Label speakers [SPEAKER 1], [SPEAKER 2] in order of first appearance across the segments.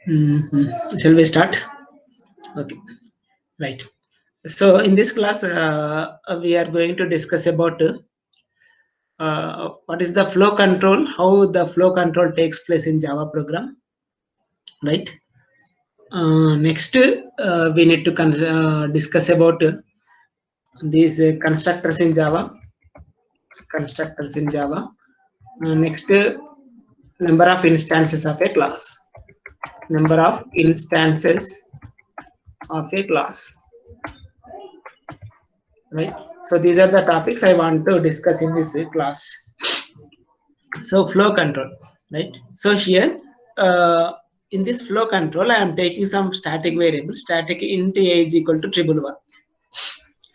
[SPEAKER 1] Shall we start? Okay, right. So in this class, we are going to discuss about what is the flow control, how the flow control takes place in Java program, right? Next, we need to discuss about these constructors in Java. Constructors in Java. Next, number of instances of a class. Number of instances of a class. Right. So these are the topics I want to discuss in this class. So flow control, right? So here, in this flow control, I am taking some static variable. Static int a is equal to 111,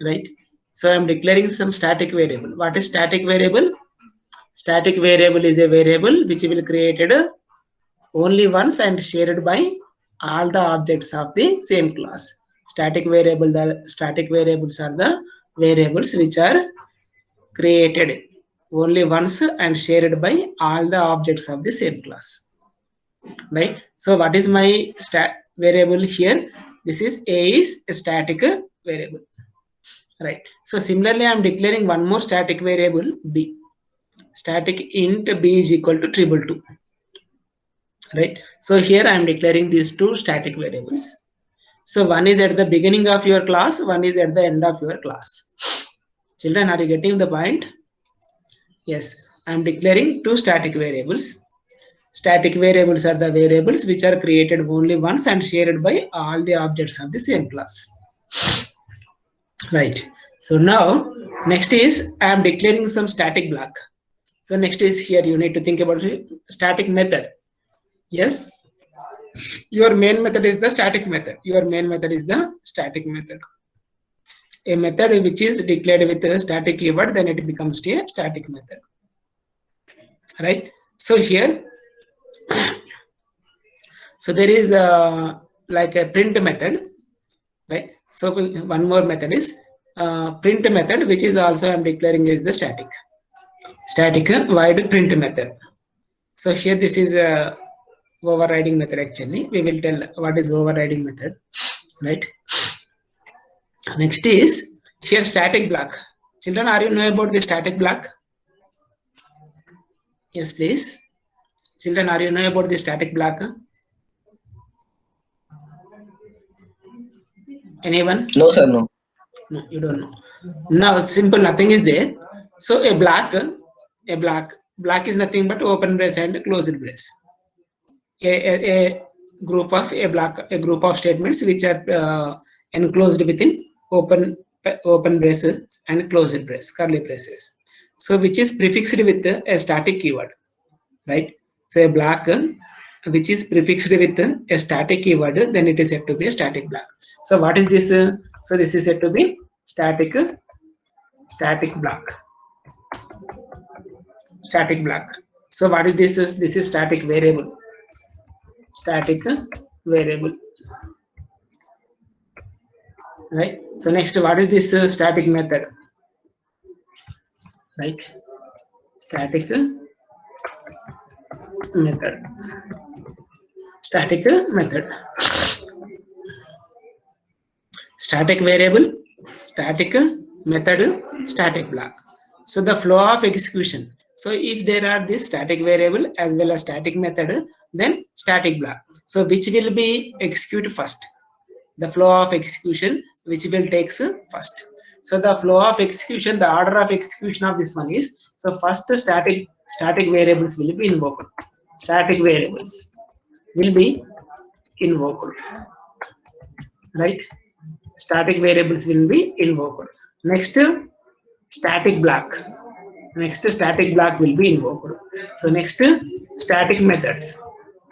[SPEAKER 1] right? So I am declaring some static variable. What is static variable? Static variable is a variable which will created only once and shared by all the objects of the same class. Static variables are the variables which are created only once and shared by all the objects of the same class, right? So what is my variable here? This is a is a static variable, right? So similarly, I am declaring one more static variable b. Static int b is equal to 222, right? So here I am declaring these two static variables. So one is at the beginning of your class, one is at the end of your class. Children, are you getting the point? Yes, I am declaring two static variables. Static variables are the variables which are created only once and shared by all the objects of the same class. Right. So now, next is I am declaring some static block. So next is here you need to think about it. Static method. Yes, your main method is the static method. Your main method is the static method. A method which is declared with a static keyword, then it becomes a static method. Right. So here, so there is like a print method, right? So one more method is print method, which is also I am declaring is the static void print method. So here this is a overriding method. Actually, we will tell what is overriding method, right? Next is here static block. Children, are you know about the static block? Yes, please. Children, are you know about the static block? Anyone?
[SPEAKER 2] No, sir, no.
[SPEAKER 1] No, you don't know. Now it's simple, nothing is there. So a block is nothing but open brace and closed brace. A group of statements which are enclosed within open brace and closed brace, curly braces. So which is prefixed with a static keyword, right? So a block which is prefixed with a static keyword, then it is said to be a static block. So what is this? So this is said to be static block. Static block. So what is this? This is static variable. Static variable. Right. So next, what is this static method? Right. Static method. Static method. Static variable, static method, static block. So the flow of execution. So if there are this static variable as well as static method, then static block. So which will be executed first? The flow of execution, which will takes first. So the flow of execution, the order of execution of this one is, so first static variables will be invoked. Static variables will be invoked, right? Static variables will be invoked. Next, static block. Next, static block will be invoked. So next, static methods.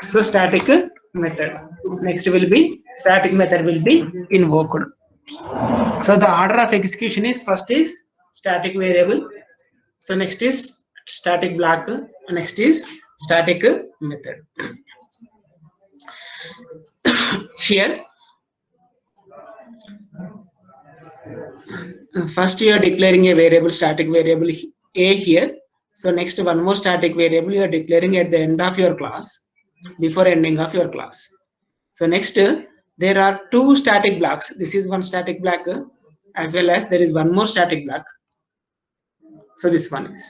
[SPEAKER 1] So static method. Next will be static method will be invoked. So the order of execution is first is static variable. So next is static block. Next is static method. Here, first you are declaring a variable, static variable a here. So next one more static variable you are declaring at the end of your class, before ending of your class. So next, there are two static blocks. This is one static block, as well as there is one more static block. So this one is.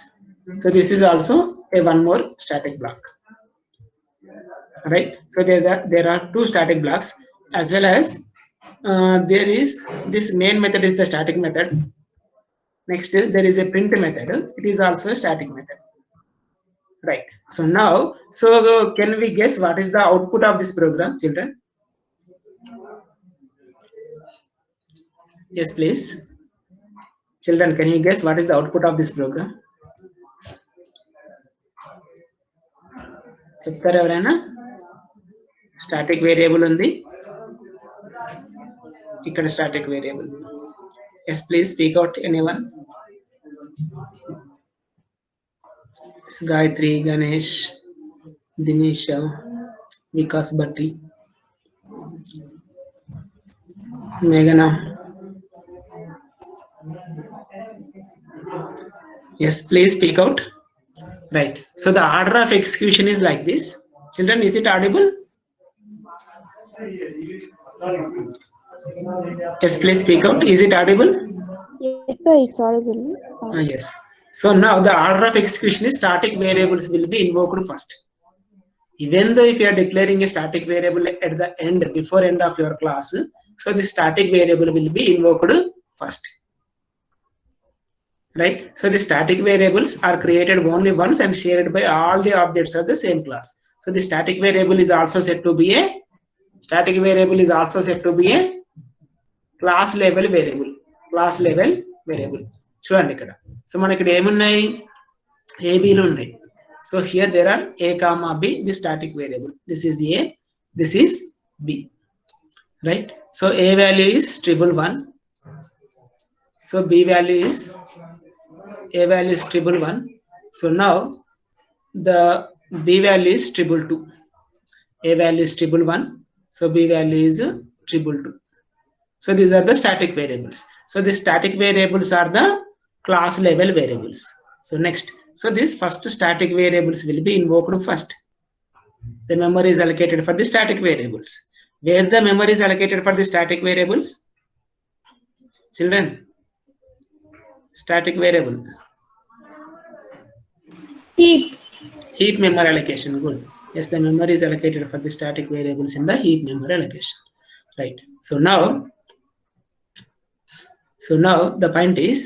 [SPEAKER 1] So this is also a one more static block. Right. So there are two static blocks, as well as there is this main method is the static method. Next, there is a print method. It is also a static method. Right. So now, can we guess what is the output of this program, children? Yes, please. Children, can you guess what is the output of this program? చెప్తారా ఎవరైనా? Static variable ఉంది, ఇక్కడ static variable. Yes, please speak out, anyone. Gayatri, Ganesh, Dinisha, Vikas Bhatti, Meghana. Yes, please speak out. Right. So the order of execution is like this. Children, is it audible? Yes, please speak out. Is it audible?
[SPEAKER 2] Yes, sir, it's audible.
[SPEAKER 1] Yes. So now the order of execution is static variables will be invoked first. Even though if you are declaring a static variable at the end, before end of your class, so the static variable will be invoked first. Right. So the static variables are created only once and shared by all the objects of the same class. So the static variable is also said to be a class level variable. చూడండి ఇక్కడ. So మనకి ఇక్కడ ఏమున్నాయి? ఏబీలు ఉన్నాయి. So here there are a comma b, the static variable. This is a, this is b. Right. So a value is 111. So b value is a value is 111. So now the b value is 222. A value is 111. So b value is 222. So these are the static variables. So the static variables are the class level variables. So next, so this first static variables will be invoked first. The memory is allocated for the static variables. Where the memory is allocated for the static variables? Children, static variables. Heap memory allocation. Good. Yes, the memory is allocated for the static variables in the heap memory allocation. Right. So now the point is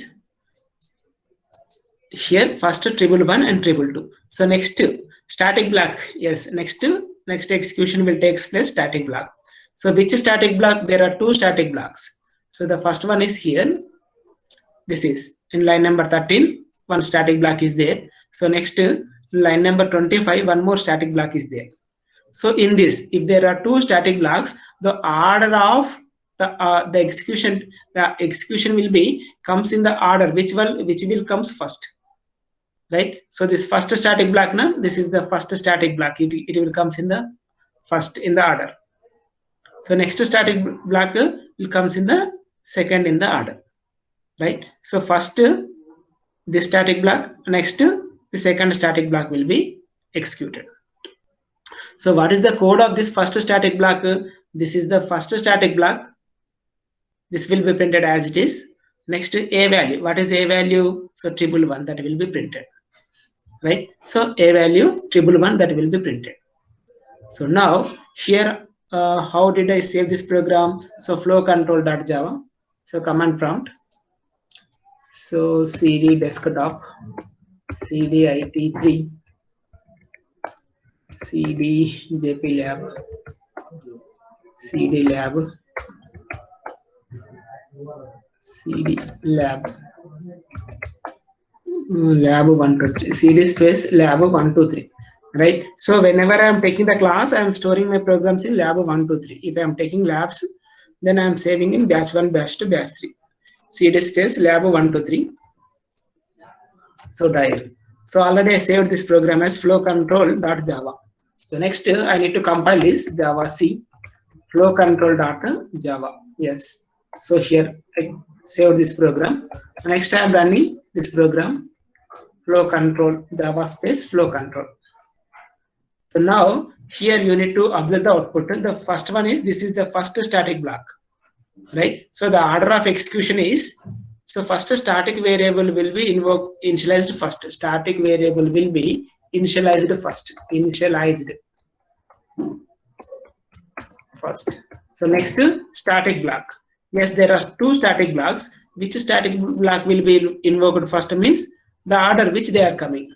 [SPEAKER 1] here first 111 and 222. So next static block. Yes, next execution will take place static block. So which static block? There are two static blocks. So the first one is here. This is in line number 13. One static block is there. So next line number 25, one more static block is there. So in this, if there are two static blocks, the order of the execution will be comes in the order which will comes first. Right. So this first static block, now this is the first static block. It will comes in the first in the order. So next static block will comes in the second in the order. Right. So first this static block, next the second static block will be executed. So what is the code of this first static block? This is the first static block. This will be printed as it is. Next a value. What is a value? So 111, that will be printed. Right. So a value 111, that will be printed. So now here how did I save this program? So flow control.java. So command prompt. So cd desktop, cd it3, cd jplab, cd lab, cd lab, lab 123, cd space lab 123. Right. So whenever I am taking the class, I am storing my programs in lab 123. If I am taking labs, then I am saving in batch 1, batch 2, batch 3. cd space lab 123. So dire. So already I saved this program as flow control.java. So next I need to compile this Java C flow control.java. Yes. So here I saved this program. Next I am running this program flow control Java space flow control. So now here you need to observe the output. The first one is, this is the first static block, right? So the order of execution is, so first static variable will be initialized first. Static variable will be initialized first. So next, static block. Yes, there are two static blocks. Which static block will be invoked first means the order which they are coming.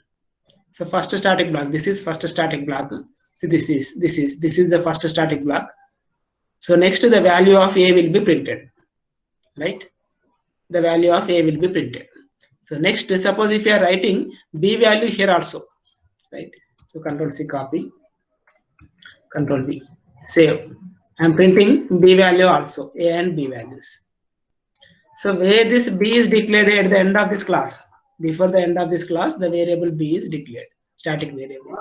[SPEAKER 1] So first static block, this is first static block. So this is the first static block. So next, the value of A will be printed, right? The value of A will be printed. So next, suppose if you are writing B value here also, right? So Control C, copy, Control V, save. I am printing B value also, A and B values. So where this B is declared at the end of this class, before the end of this class, the variable B is declared, static variable,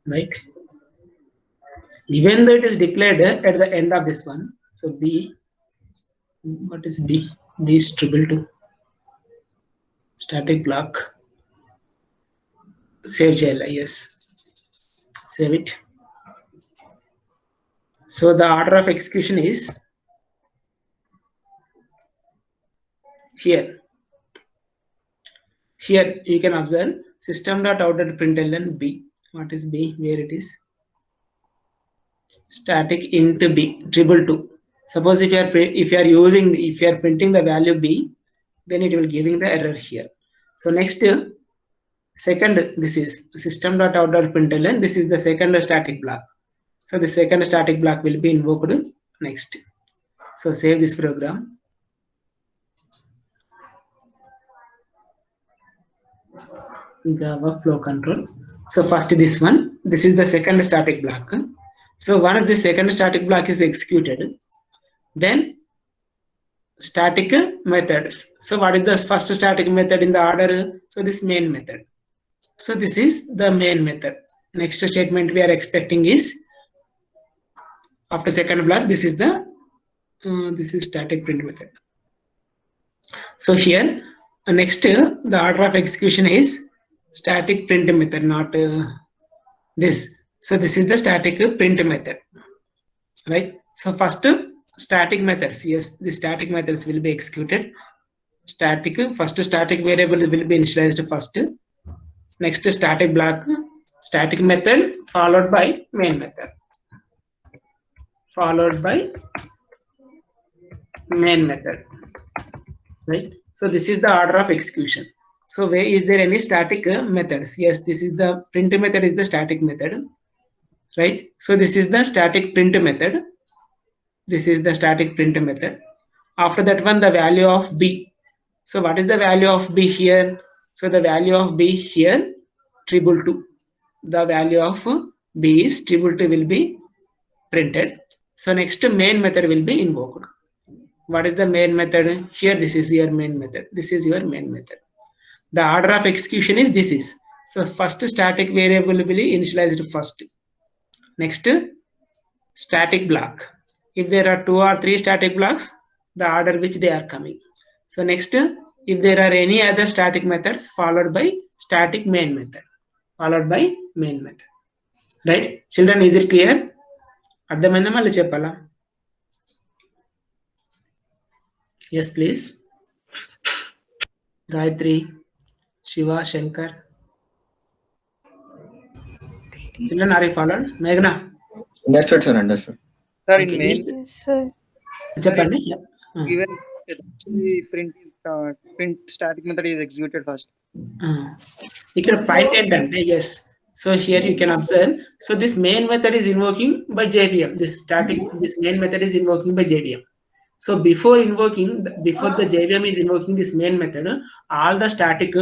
[SPEAKER 1] right? Even though it is declared at the end of this one, so B, what is B? B is triple 2, static block, save JL, yes, save it. So the order of execution is here. Here you can observe system.out.println B. What is B? Where it is? Static int B, triple 2. Suppose if you are printing the value B, then it will giving the error here. So next, second, this is system.out.println. This is the second static block. So the second static block will be invoked next. So save this program. Java flow control. So first this one, this is the second static block. So once the second static block is executed, then static methods. So what is the first static method in the order? So this main method. So this is the main method. Next statement we are expecting is, after second block, this is the static print method. So here next, the order of execution is static print method, not this. So this is the static print method, right? So first static methods, yes, the static methods will be executed. First static variable will be initialized first. Next, static block, static method followed by main method, right? So this is the order of execution. So where is there any static methods? Yes, this is the print method is the static method, right? So this is the static print method. After that one, the value of B. So what is the value of B here? So the value of B here, triple 2. The value of B is triple 2 will be printed. So next, main method will be invoked. What is the main method? Here, this is your main method. The order of execution is this is. So first static variable will be initialized first. Next, static block. If there are 2 or 3 static blocks, the order which they are coming. So next, if there are any other static methods, followed by static main method. Right? Children, is it clear? అర్థమైందా మళ్ళీ చెప్పాలా? Yes, please. Gayatri, Shiva, Shankar. Children, are you followed? Meghna?
[SPEAKER 3] Understood, sir. Understood.
[SPEAKER 4] Sir, in
[SPEAKER 1] Okay.
[SPEAKER 4] main,
[SPEAKER 2] Yes, sir.
[SPEAKER 1] చెప్పండి.
[SPEAKER 4] given print static method is executed first.
[SPEAKER 1] ఇక్కడ point ఏంటంటే, yes, so here you can observe, so this main method is invoking by JVM. This main method is invoking by JVM. So before the JVM is invoking this main method, all the static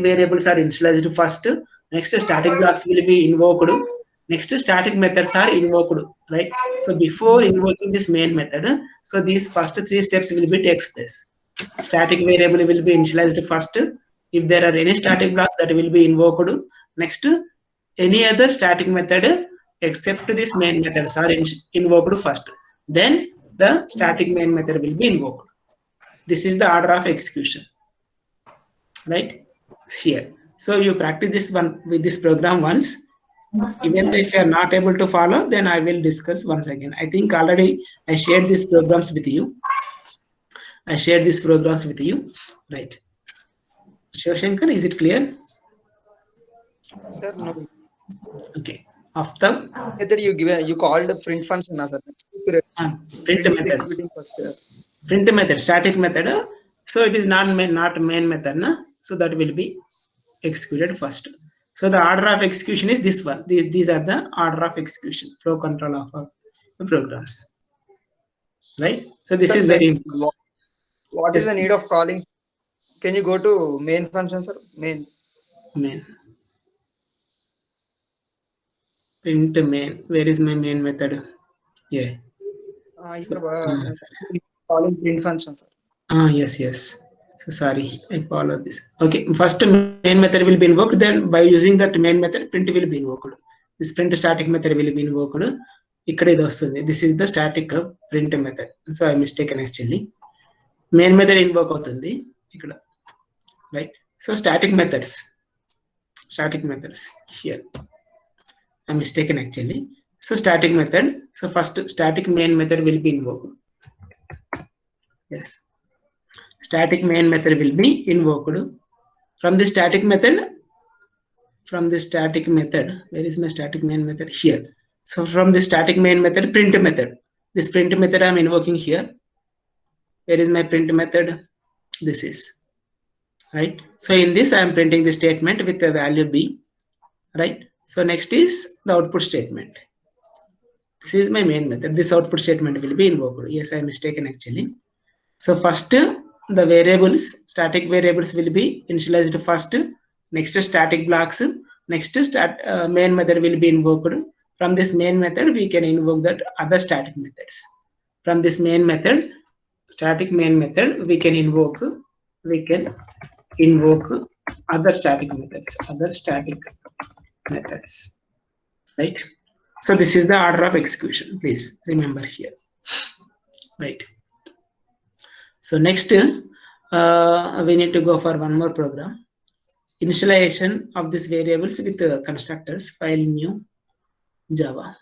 [SPEAKER 1] variables are initialized first. Next, static blocks will be invoked. Next, static methods are invoked, right? So before invoking this main method, so these first 3 steps will be takes place. Static variable will be initialized first. If there are any static blocks, that will be invoked. Next, any other static method except this main methods are invoked first. Then the static main method will be invoked. This is the order of execution, right? Here. So you practice this one with this program once. Even if you are not able to follow, then I will discuss once again. I think already I shared these programs with you. Right? Shivashankar, is it clear?
[SPEAKER 4] Sir, no.
[SPEAKER 1] Okay. After
[SPEAKER 4] Whether you called the print function, sir.
[SPEAKER 1] print
[SPEAKER 4] Print is
[SPEAKER 1] method.
[SPEAKER 4] executing first.
[SPEAKER 1] Print method, static method. So it is not main method. So that will be executed first. So the order of execution is this one. These are the order of execution, flow control of the programs. Right? So this
[SPEAKER 4] Sir,
[SPEAKER 1] is
[SPEAKER 4] then
[SPEAKER 1] very important.
[SPEAKER 4] what is
[SPEAKER 1] Yes,
[SPEAKER 4] the need of calling? Can you go to main function, sir? Main.
[SPEAKER 1] Print main. Where is my main method? Yeah. So, sorry.
[SPEAKER 4] Calling print function, sir.
[SPEAKER 1] Yes. So sorry, I follow this. Okay, first main method will be invoked. Then by using that main method, print will be invoked. This print static method will be invoked. This is the static print method. So I mistaken actually. Main method invoke avutundi ikkada, right? So static methods here. I mistaken actually. So static method. So first static main method will be invoked. Yes. Static main method will be invoked. From the static method, where is my static main method? Here. So from the static main method, print method. This print method I am invoking here. Where is my print method? This is. Right. So in this I am printing the statement with the value B. Right. So next is the output statement. This is my main method. This output statement will be invoked. Yes, I am mistaken actually. So first the variables, static variables will be initialized first. Next static blocks. Next main method will be invoked. From this main method, we can invoke that other static methods. From this main method, static main method, we can invoke other static methods. Right? So this is the order of execution. Please remember here. Right. So next, we need to go for one more program. Initialization of these variables with constructors, file new, Java.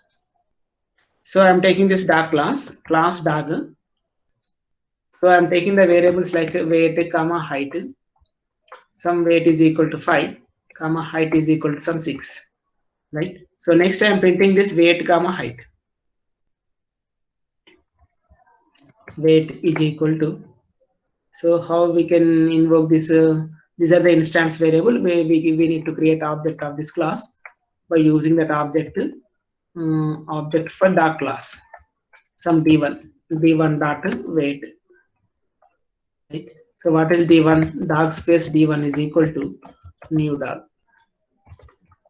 [SPEAKER 1] So I'm taking this dog class dog. So I'm taking the variables like weight, comma, height. Some weight is equal to 5, comma, height is equal to some 6. Right? So next I'm printing this weight, comma, height. Weight is equal to. So how we can invoke this? These are the instance variable where we need to create object of this class by using that object for dog class. Some d1 dot weight. Right? So what is d1? Dog space d1 is equal to new dog.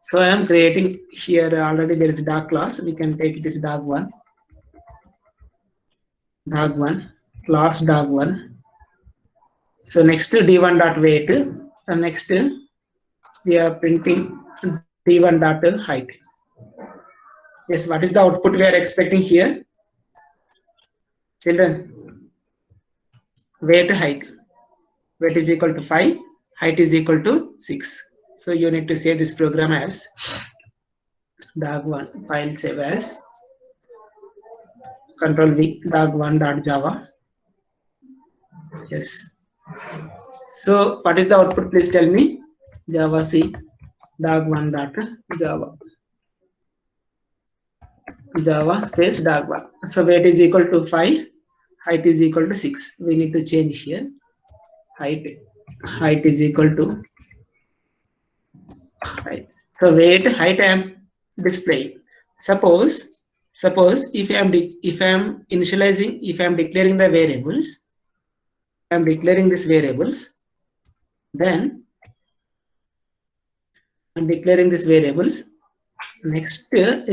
[SPEAKER 1] So I am creating here already there is dog class. We can take it as dog1 class dog1. So next d1 dot weight, and next we are printing d1 dot height. Yes, what is the output we are expecting here? Children, weight height. Weight is equal to 5, height is equal to 6. So you need to save this program as dog1, file save as Control V, dog1.java. Yes. So what is the output? Please tell me. Java C dog1.java. Java space dog1. So weight is equal to 5, height is equal to 6. We need to change here. Height is equal to height. So weight, height I am displaying. Suppose if I am initializing, if I am declaring the variables, I am declaring these variables, then I'm declaring these variables. Next step,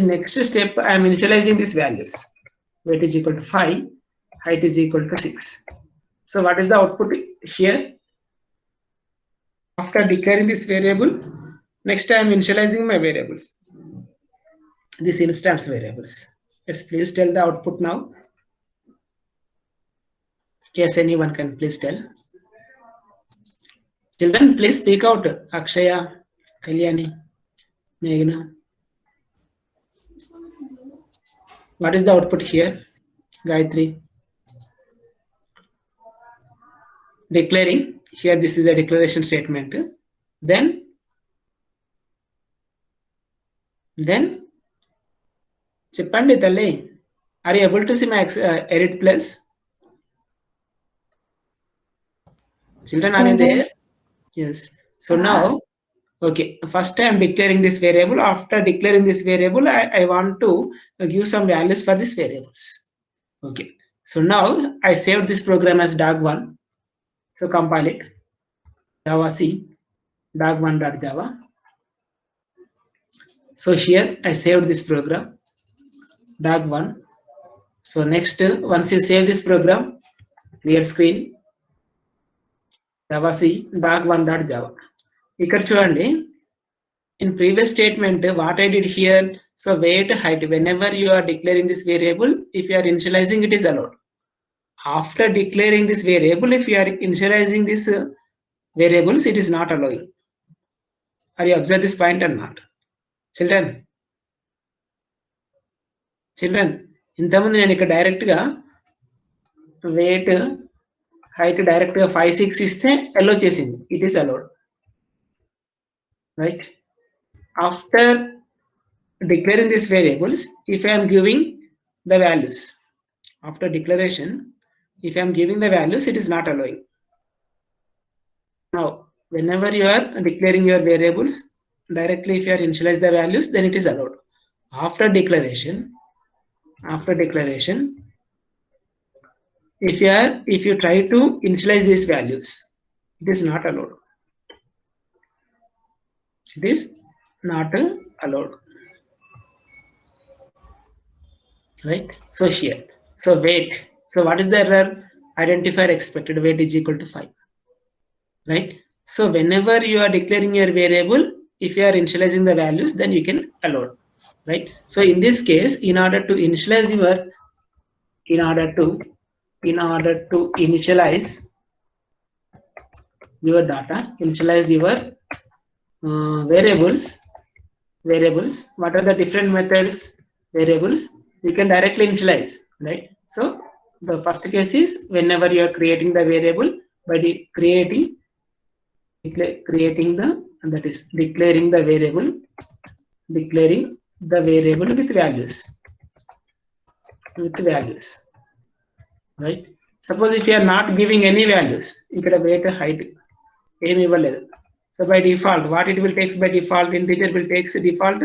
[SPEAKER 1] I am initializing these values. Weight is equal to 5, height is equal to 6. So what is the output here? After declaring this variable, next I am initializing my variables. These instance variables. Yes, please tell the output now. Yes, anyone can please tell. Children, please speak out. Akshaya, Kalyani, Meghna. What is the output here, Gayatri? Declaring. Here this is the declaration statement. Then చెప్పండి తల్లి, are you able to see my edit plus? Children, are you there? Yes. So now, okay, first I am declaring this variable. After declaring this variable, I want to give some values for these variables. Okay. So now I saved this program as dog1. So compile it. Java C dog1.java. So here I saved this program dog1. So next, once you save this program, clear screen, Java C dog1.java. Ikkada chudandi, in previous statement what I did here, so weight height, whenever you are declaring this variable, if you are initializing, it is allowed. After declaring this variable, if you are initializing this variables, it is not allowing. Are you observe this point or not, children? ఇంతకుముందు నేను ఇక్కడ direct గా weight height direct గా 5 6 ఇస్తే అలో చేసింది, it is allowed, right? After declaring these variables, if I am giving the values, after declaration, if I am giving the values, it is not allowing. Now, whenever you are declaring your variables directly, if you are initialize the values, then it is allowed. After declaration, if you try to initialize these values, it is not allowed. It is not allowed, right? So here, so weight, so what is the error? Identifier expected weight is equal to 5, right? So whenever you are declaring your variable, if you are initializing the values, then you can allow, right? So in this case, in order to initialize your data, initialize your variables, what are the different methods? Variables you can directly initialize, right? So the first case is whenever you are creating the variable by declaring the variable with values, right? Suppose if you are not giving any values, ikkada weight height emi ivvaledu, so by default what it will takes, by default integer will takes default.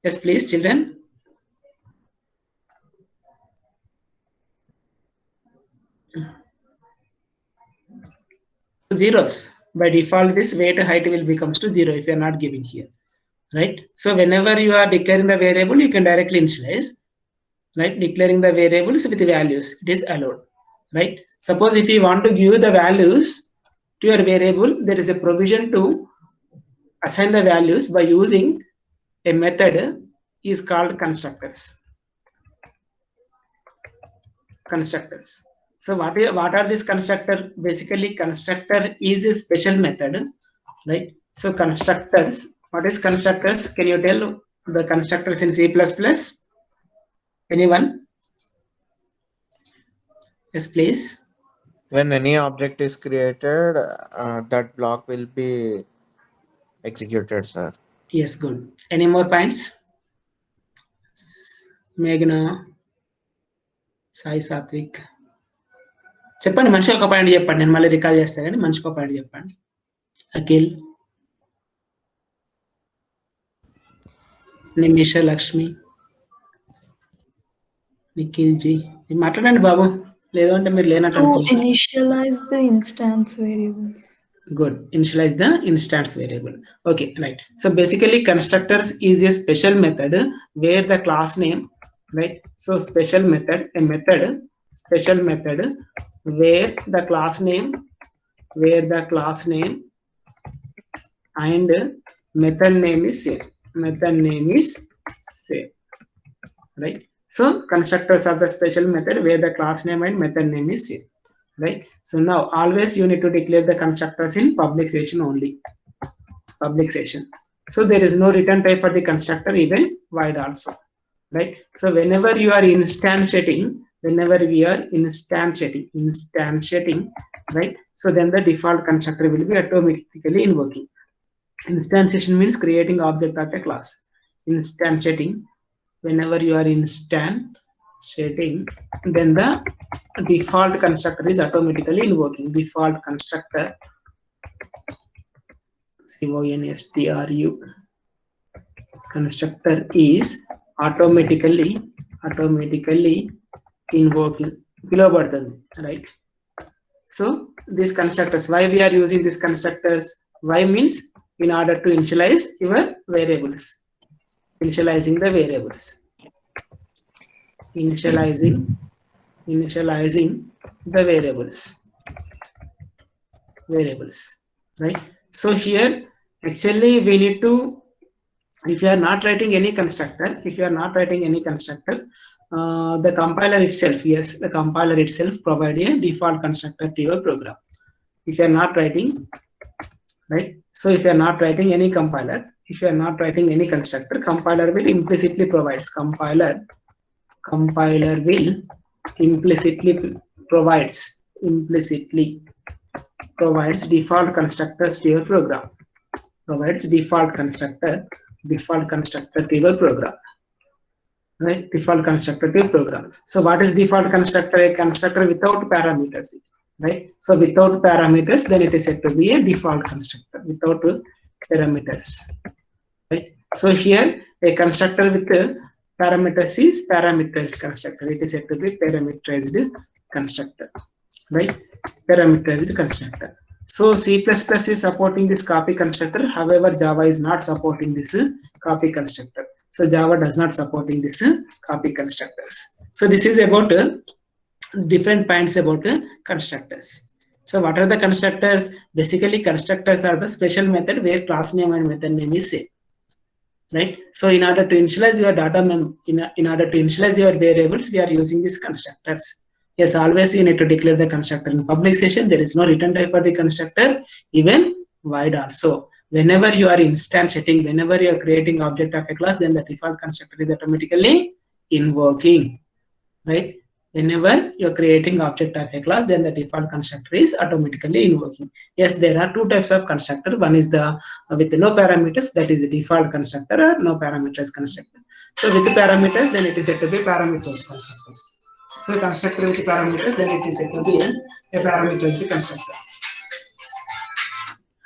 [SPEAKER 1] Yes please children. Zeros, by default this weight height will becomes to 0 if you are not giving here, right? So whenever you are declaring the variable, you can directly initialize, right? Declaring the variables with the values, it is allowed, right? Suppose if you want to give the values to your variable, there is a provision to assign the values by using a method is called constructors. So what are these constructor? Basically constructor is a special method, right? So constructors, what is constructors? Can you tell the constructors in C++? Anyone? Yes please.
[SPEAKER 5] When any object is created, that block will be executed, sir.
[SPEAKER 1] Yes, good. Any more points? Meghna, Sai Satvik. చెప్పండి, మనిషి ఒక point చెప్పండి, నేను మళ్ళీ recall చేస్తాను కానీ మనిషికి ఒక పాయింట్ చెప్పండి. అఖిల్, నిమిష, లక్ష్మి, నిఖిల్ జీ, మాట్లాడండి బాబు, లేదంటే మీరు లేనట్టు.
[SPEAKER 6] Initialize the instance variable.
[SPEAKER 1] Good. Initialize the instance variable. Okay, right. So basically constructors is a special method where the class name, right? So special method, special method where the class name and method name is same. Right? So constructors are the special method where the class name and method name is same. Right? So now always you need to declare the constructors in public session only. So there is no return type for the constructor, even void also. right? So whenever you are instantiating, right? So then the default constructor will be automatically invoking. Instantiation means creating object of a class. Instantiating, whenever you are instantiating, then the default constructor is automatically invoking. Default constructor, CONSTRU, constructor is automatically invoking. Right? So these constructors, why we are using these constructors? Why means in order to initialize your variables. Initializing the variables. Initializing the variables. Right? So here actually we need to, if you are not writing any constructor, the compiler itself, the compiler itself provide a default constructor to your program. If you are not writing, right? So if you are not writing any compiler, if you are not writing any constructor, compiler will implicitly provides. Compiler will implicitly provides default constructors to your program. Provides default constructor to your program. Right? Default constructor to your program. So what is default constructor? A constructor without parameters. Right? So without parameters, then it is said to be a default constructor without parameters. Right? So here a constructor with parameters is parameterized constructor. It is said to be parameterized constructor. Right? Parameterized constructor. So C++ is supporting this copy constructor. However, Java is not supporting this copy constructor. So Java does not supporting this copy constructors. So this is about different points about constructors. So what are the constructors? Basically, constructors are the special method where class name and method name is same. Right? So in order to initialize your data, in order to initialize your variables, we are using these constructors. Yes, always you need to declare the constructor in public session. There is no return type for the constructor, even void also. Whenever you are instantiating, whenever you are creating object of a class, then the default constructor is automatically invoking. Right? Whenever you are creating object of a class, then the default constructor is automatically invoking. Yes, there are two types of constructor. One is the with no parameters, that is the default constructor, or no parameters constructor. So with the parameters, then it is said to be parameters constructors. So constructor with parameters, then it is said to be a parameterized constructor.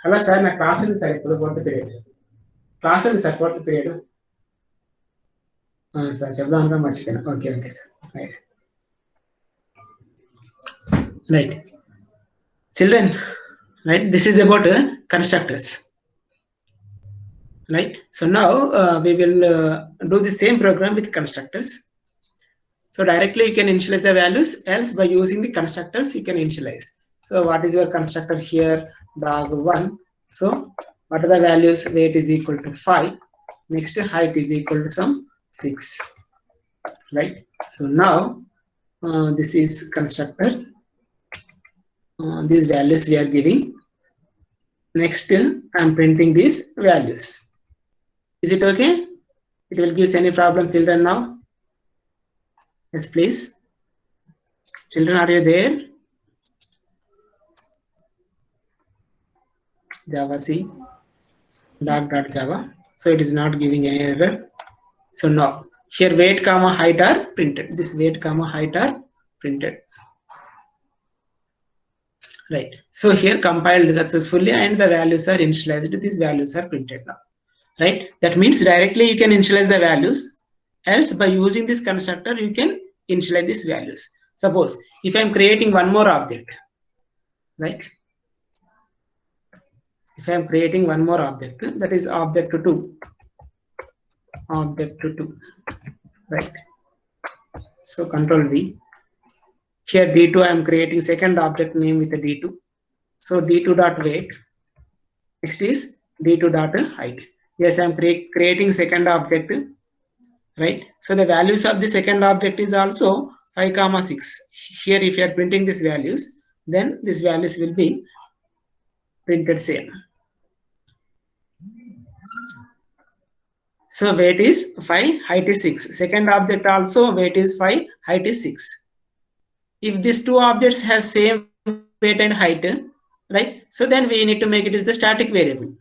[SPEAKER 1] Hello sir, my class is sir, fourth period. Class is sir, fourth period. Sir, chabla much. Okay, sir. Right. Children, right? This is about constructors. Right. So now we will do the same program with constructors. So directly you can initialize the values, else by using the constructors you can initialize. So what is your constructor here? Dog1. So what are the values? Weight is equal to 5. Next height is equal to some 6. Right. So now this is constructor. These values we are giving. Next I am printing these values. Is it okay? It will give any problem, children, now? Yes, please. Children, are you there? Java C dog.java. So it is not giving any error. So now here weight comma height are printed. This weight comma height are printed. Right. So here compiled successfully and the values are initialized. These values are printed now. Right. That means directly you can initialize the values. Else by using this constructor you can initialize these values. Suppose if I am creating one more object, right? If I am creating one more object, that is object 2. Object 2. Right. So Control V. Here D2 I am creating second object name with a D2. So D2.weight. Next is D2.height. Yes, I am creating second object. Right. So the values of the second object is also 5, 6. Here if you are printing these values, then these values will be printed same. So weight is 5, height is 6. Second object also weight is 5, height is 6. If these two objects has same weight and height, right? So then we need to make it is the static variable.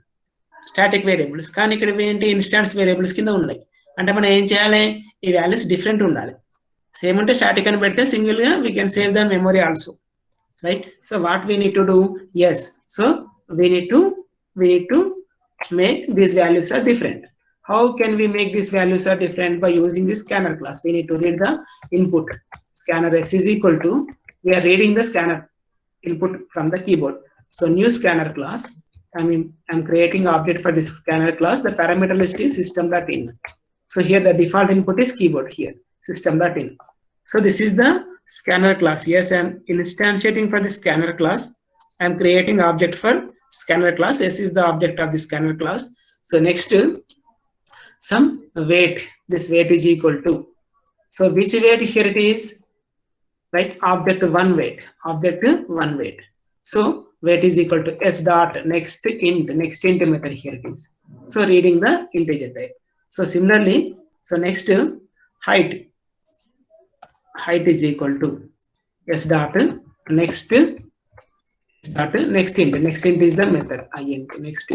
[SPEAKER 1] Static variables. కానీ ఇక్కడ ఏంటి instance variables కింద ఉన్నాయి. అంటే మనం ఏం చేయాలి? ఈ వాల్యూస్ డిఫరెంట్ ఉండాలి. సేమ్ ఉంటే స్టాటిక్ అని పెడితే సింగిల్ గా we can save the memory also. Right? So what we need to do? Yes. So we need to make these values are different. How can we make these values are different? By using this scanner class. We need to read the input. Scanner s is equal to, we are reading the scanner input from the keyboard. So new scanner class. I'm creating object for this scanner class. The parameter list is system.in. So here the default input is keyboard here, system.in. So this is the scanner class. Yes, I'm instantiating for the scanner class. I'm creating object for scanner class. S is the object of the scanner class. So next, some weight. This weight is equal to. So which weight here it is? Right, object 1 weight. Object 1 weight. So weight is equal to s dot next int method here it is. So reading the integer type. So similarly, so next height is equal to s dot next int. Next int is the method int, next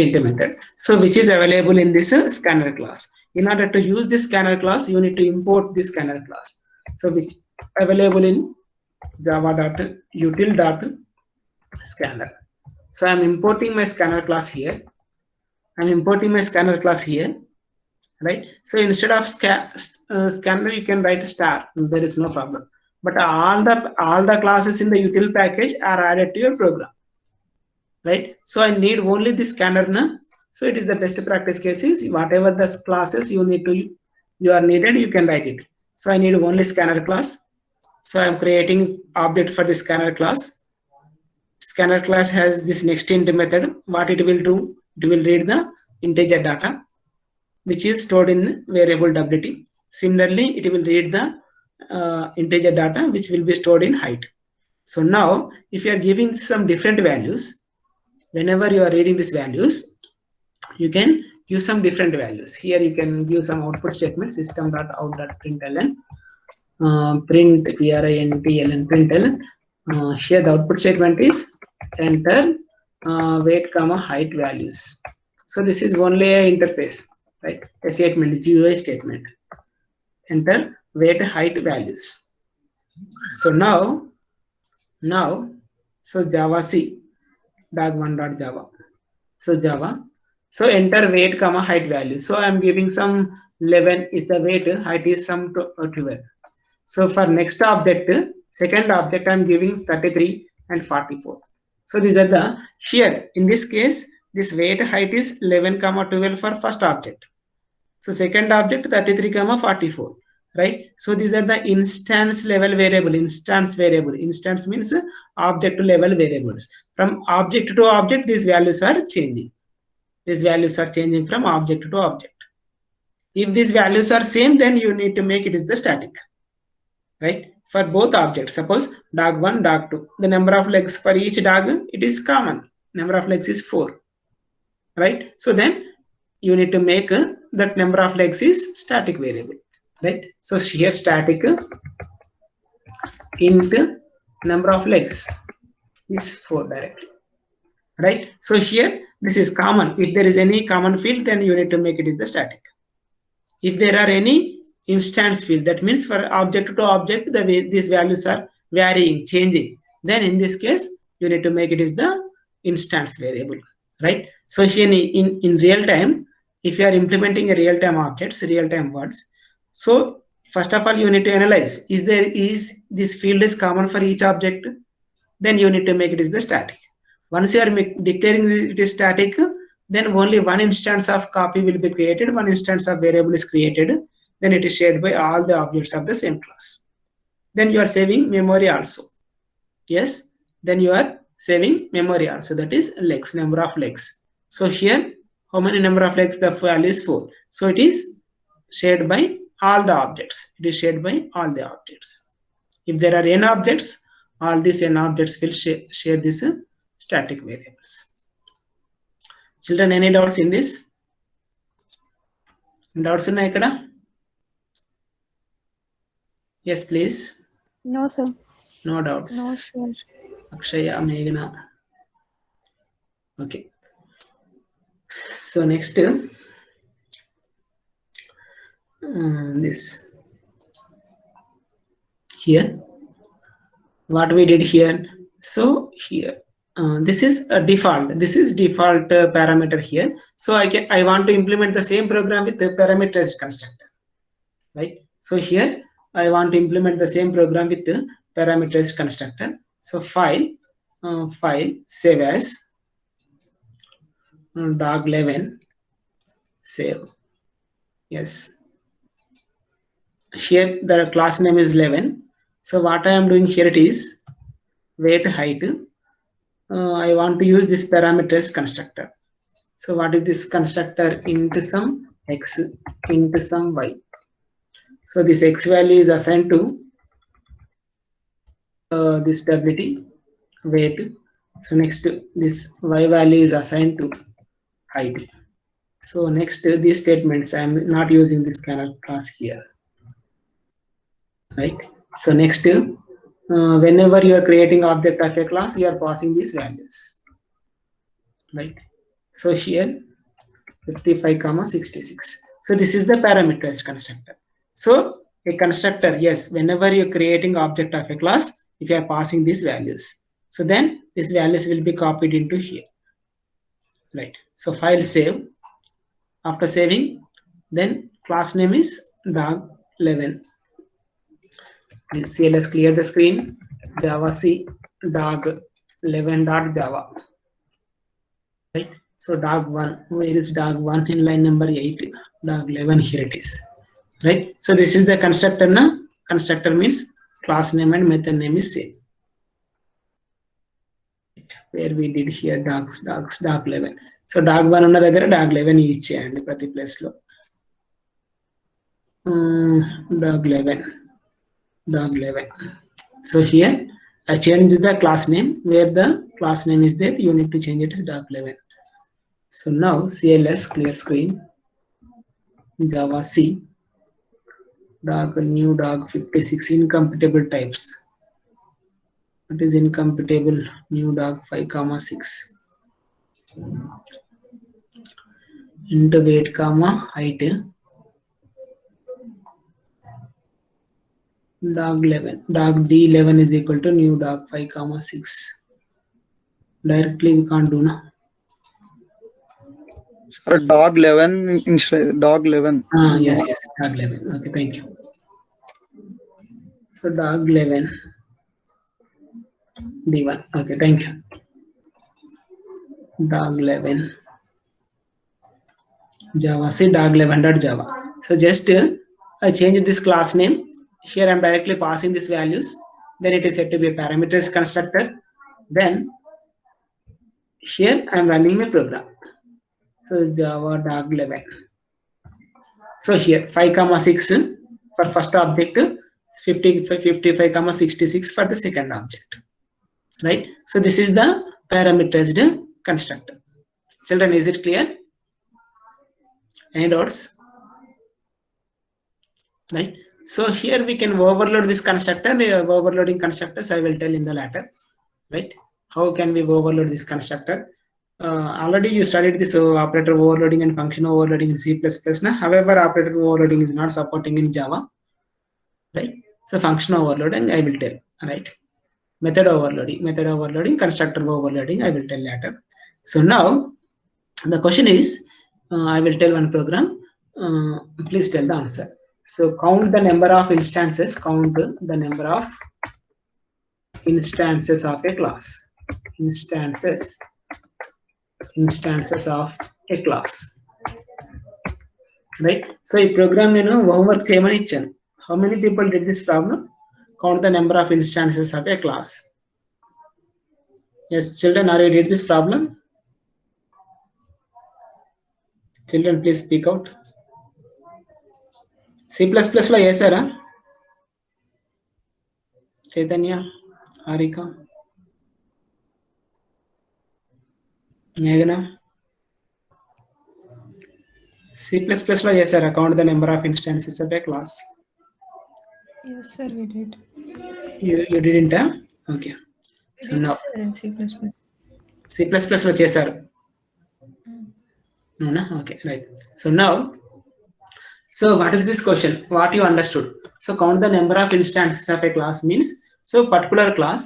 [SPEAKER 1] int method. So which is available in this scanner class. In order to use this scanner class, you need to import this scanner class. So which is available in java.util.scanner. So I'm importing my scanner class here. Right? So instead of scanner, you can write star. There is no problem. But all the classes in the util package are added to your program. Right? So I need only the scanner now. So it is the best practice cases. Whatever the classes you are needed, you can write it. So I need only scanner class. So I am creating object for the scanner class. Scanner class has this next int method. What it will do? It will read the integer data, which is stored in variable wt. Similarly, it will read the integer data, which will be stored in height. So now, if you are giving some different values, whenever you are reading these values, you can use some different values. Here you can give some output statement, system.out.println. Print println. Here the output statement is enter weight comma height values. So this is only a interface, right? A statement, GUI statement. Enter weight height values. So now so Java C dag1.java. So Java. So enter weight comma height value. So I'm giving some 11 is the weight, height is some 12. So for next object, second object, I'm giving 33 and 44. So these are the, here in this case, this weight height is 11 comma 12 for first object. So second object 33 comma 44, right? So these are the instance level variable. Instance means object level variables. From object to object, these values are changing. From object to object. If these values are same, then you need to make it is the static. Right? For both objects, suppose dog1, dog2, the number of legs for each dog, it is common. Number of legs is 4. Right? So then you need to make that number of legs is static variable. Right? So here static int number of legs is 4 directly. Right? So here this is common. If there is any common field, then you need to make it is the static. If there are any instance field, that means for object to object, these values are varying, changing. Then in this case, you need to make it is the instance variable, right? So here in real time, if you are implementing a real-time objects, real-time words, so first of all, you need to analyze, is this field is common for each object? Then you need to make it is the static. Once you are declaring it is static, then only one instance of copy will be created, one instance of variable is created, then it is shared by all the objects of the same class. Then you are saving memory also. Yes, then you are saving memory also, that is legs, number of legs. So here, how many number of legs? The value is 4. So it is shared by all the objects. It is shared by all the objects. If there are n objects, all these n objects will share this static variables. Children, any doubts in this? Doubts ఉన్నాయి ఇక్కడ? Yes, please.
[SPEAKER 2] No, sir.
[SPEAKER 1] No doubts.
[SPEAKER 2] No, sir.
[SPEAKER 1] Akshaya, Meghna. Okay. So next, this here. What we did here. So here, this is a default. This is default parameter here. So I want to implement the same program with the parameterized constructor, right? So here I want to implement the same program with the parameterized constructor. So file, save as dog11, save. Yes. Here the class name is 11. So what I am doing here, it is weight height. I want to use this parameterized constructor. So what is this constructor? Into some x, into some y. So this x value is assigned to this wt weight. So next this y value is assigned to height. So next these statements, I am not using this kind of class here, right? So next whenever you are creating object of a class, you are passing these values, right? So here 55,66. So this is the parameterized constructor. So a constructor, yes, whenever you're creating object of a class, if you are passing these values, so then these values will be copied into here, right? So file save. After saving, then class name is dog11. Please see, let's clear the screen. Java C dog11.java, right? So dog1, where is dog1? In line number 8, dog11, here it is, right? So this is the constructor. Now constructor means class name and method name is same, where we did here dog11. So dog1 ఉన్న దగ్గర dog11 use చేయండి ప్రతి place లో. dog11. So here I changed the class name. Where the class name is there, you need to change it as dog11. So now CLS, clear screen, Java C new dog56, incompatible types. What is incompatible? New dog 5,6 into weight comma height. Dog D11 is equal to new dog 5,6. Directly we can't do now.
[SPEAKER 4] Sir, dog11 instead dog11.
[SPEAKER 1] Yes, dog11. Okay, thank you. So dog11 D1. Okay, thank you. Dog11 Java. See dog11.java. So just I changed this class name. Here I'm directly passing these values. Then it is said to be a parameterized constructor. Then here I'm running my program. So Java dog11. So here 5,6 for first object, 55,66 for the second object, right? So this is the parameterized constructor. Children, is it clear? Any doubts? Right? So here we can overload this constructor. Overloading constructors I will tell in the latter, right? How can we overload this constructor? Already you studied this operator overloading and function overloading in C++. Now, however, operator overloading is not supporting in Java, right? So function overloading I will tell, right? Method overloading, constructor overloading I will tell later. So now the question is, I will tell one program. Please tell the answer. So count the number of instances. Count the number of instances of a class. Instances of a class, right? So a program homework cheyamani ichchanu. How many people did this problem? Count the number of instances of a class. Yes, children, are you did this problem? Children, please speak out. C++ లో చేశారా? చైతన్య, హారిక, మేఘన. C++ లో చేశారా count the number of instances of a class?
[SPEAKER 6] Yes, sir, we did.
[SPEAKER 1] You didn't? Okay.
[SPEAKER 6] We
[SPEAKER 1] So
[SPEAKER 6] did,
[SPEAKER 1] now
[SPEAKER 6] sir, in C++.
[SPEAKER 1] C++ లో చేశారు. అవునా? Okay, right. So now, so what is this question? What you understood? So count the number of instances of a class means, so particular class,